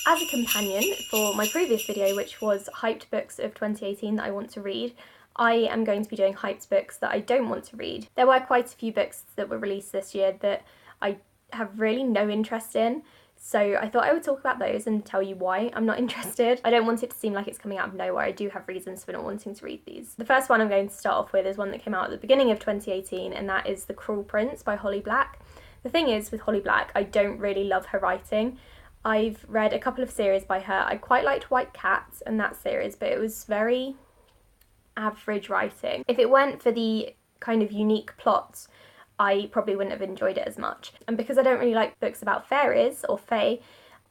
As a companion for my previous video, which was hyped books of 2018 that I want to read, I am going to be doing hyped books that I don't want to read. There were quite a few books that were released this year that I have really no interest in, so I thought I would talk about those and tell you why I'm not interested. I don't want it to seem like it's coming out of nowhere. I do have reasons for not wanting to read these. The first one I'm going to start off with is one that came out at the beginning of 2018, and that is The Cruel Prince by Holly Black. The thing is, with Holly Black, I don't really love her writing. I've read a couple of series by her. I quite liked White Cat and that series, but it was very average writing. If it weren't for the kind of unique plots, I probably wouldn't have enjoyed it as much. And because I don't really like books about fairies or fae,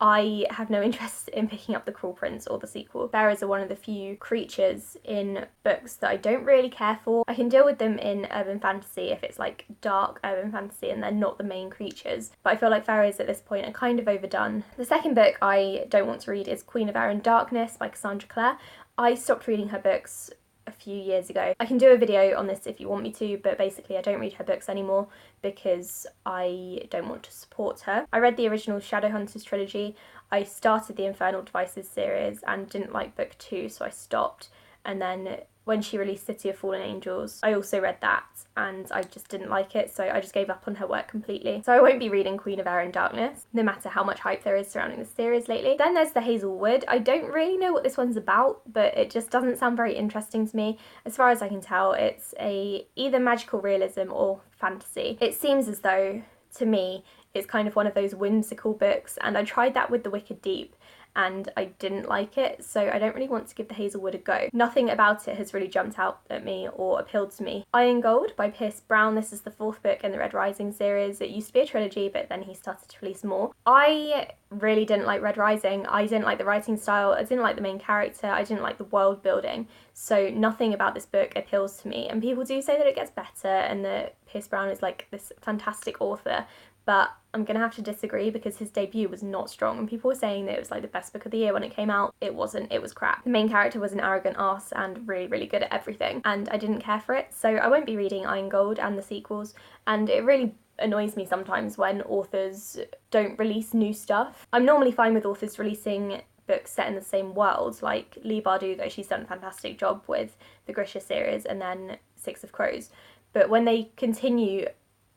I have no interest in picking up The Cruel Prince or the sequel. Fairies are one of the few creatures in books that I don't really care for. I can deal with them in urban fantasy if it's like dark urban fantasy and they're not the main creatures, but I feel like fairies at this point are kind of overdone. The second book I don't want to read is Queen of Air and Darkness by Cassandra Clare. I stopped reading her books a few years ago. I can do a video on this if you want me to, but basically I don't read her books anymore because I don't want to support her. I read the original Shadowhunters trilogy, I started the Infernal Devices series and didn't like book 2, so I stopped, and then when she released City of Fallen Angels, I also read that and I just didn't like it, so I just gave up on her work completely. So I won't be reading Queen of Air and Darkness, no matter how much hype there is surrounding the series lately. Then there's the Hazel Wood. I don't really know what this one's about, but it just doesn't sound very interesting to me. As far as I can tell, it's either magical realism or fantasy. It seems as though, to me, it's kind of one of those whimsical books, and I tried that with The Wicked Deep, and I didn't like it, so I don't really want to give the Hazel Wood a go. Nothing about it has really jumped out at me or appealed to me. Iron Gold by Pierce Brown. This is the 4th book in the Red Rising series. It used to be a trilogy, but then he started to release more. I really didn't like Red Rising. I didn't like the writing style, I didn't like the main character, I didn't like the world building, so nothing about this book appeals to me. And people do say that it gets better and that Pierce Brown is like this fantastic author, but I'm gonna have to disagree because his debut was not strong, and people were saying that it was like the best book of the year when it came out. It wasn't, it was crap. The main character was an arrogant arse and really good at everything, and I didn't care for it, so I won't be reading Iron Gold and the sequels, and it really annoys me sometimes when authors don't release new stuff. I'm normally fine with authors releasing books set in the same world, like Leigh Bardugo. She's done a fantastic job with the Grisha series and then Six of Crows, but when they continue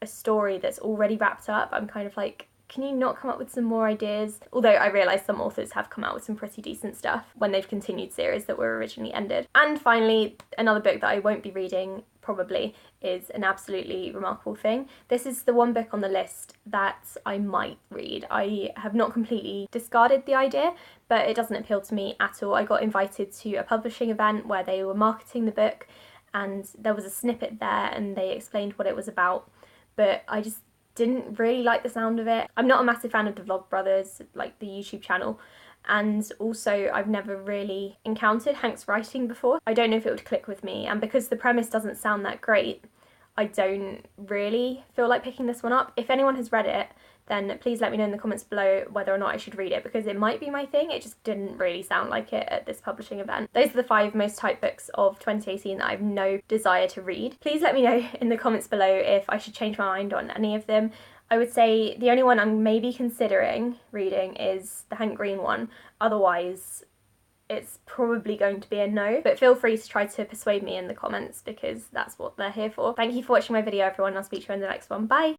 a story that's already wrapped up, I'm kind of like, can you not come up with some more ideas? Although I realise some authors have come out with some pretty decent stuff when they've continued series that were originally ended. And finally, another book that I won't be reading probably is An Absolutely Remarkable Thing. This is the one book on the list that I might read. I have not completely discarded the idea, but it doesn't appeal to me at all. I got invited to a publishing event where they were marketing the book, and there was a snippet there and they explained what it was about, but I just didn't really like the sound of it. I'm not a massive fan of the Vlogbrothers, like the YouTube channel, and also I've never really encountered Hank's writing before. I don't know if it would click with me, and because the premise doesn't sound that great, I don't really feel like picking this one up. If anyone has read it, then please let me know in the comments below whether or not I should read it, because it might be my thing. It just didn't really sound like it at this publishing event. Those are the 5 most hyped books of 2018 that I have no desire to read. Please let me know in the comments below if I should change my mind on any of them. I would say the only one I'm maybe considering reading is the Hank Green one. Otherwise, it's probably going to be a no, but feel free to try to persuade me in the comments because that's what they're here for. Thank you for watching my video, everyone. I'll speak to you in the next one. Bye!